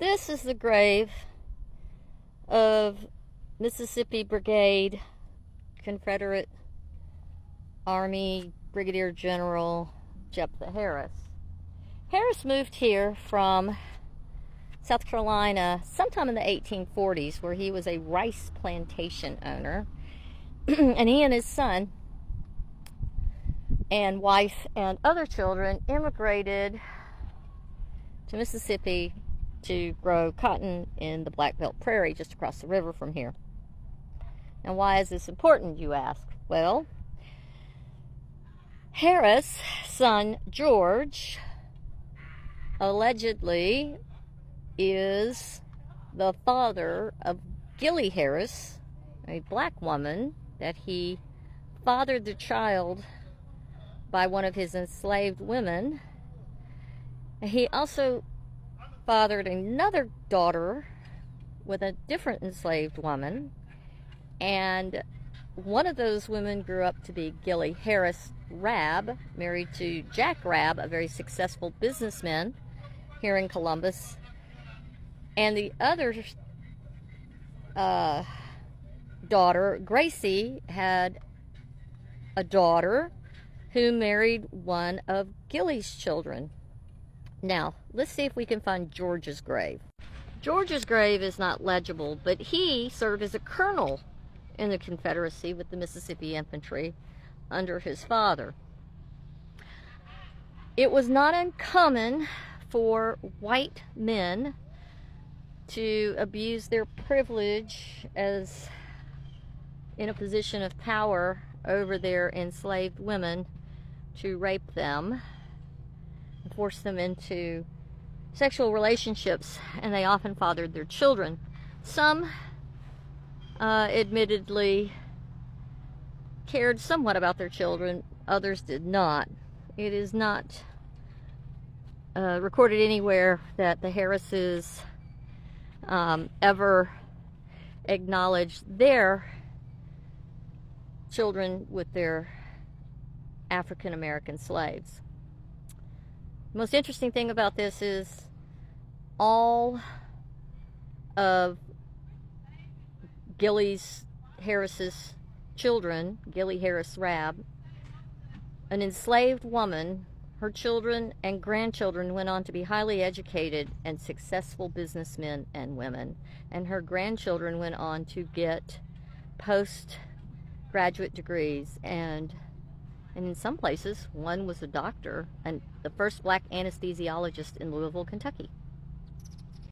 This is the grave of Mississippi Brigade Confederate Army Brigadier General Jeptha Harris. Harris moved here from South Carolina sometime in the 1840s, where he was a rice plantation owner. And he and his son and wife and other children immigrated to Mississippi to grow cotton in the Black Belt Prairie just across the river from here. Now, why is this important, you ask? Well, Harris' son George allegedly is the father of Gilly Harris, a black woman that he fathered the child by one of his enslaved women. He also fathered another daughter with a different enslaved woman, and one of those women grew up to be Gilly Harris Rabb, married to Jack Rabb, a very successful businessman here in Columbus. And the other daughter, Gracie, had a daughter who married one of Gilly's children. Now, let's see if we can find George's grave. George's grave is not legible, but he served as a colonel in the Confederacy with the Mississippi Infantry under his father. It was not uncommon for white men to abuse their privilege as in a position of power over their enslaved women, to rape them, force them into sexual relationships, and they often fathered their children. Some admittedly cared somewhat about their children, others did not. It is not recorded anywhere that the Harrises ever acknowledged their children with their African American slaves. The most interesting thing about this is all of Gilly Harris's children, Gilly Harris Rabb, an enslaved woman, her children and grandchildren went on to be highly educated and successful businessmen and women, and her grandchildren went on to get postgraduate degrees, and in some places one was a doctor and the first black anesthesiologist in Louisville, Kentucky.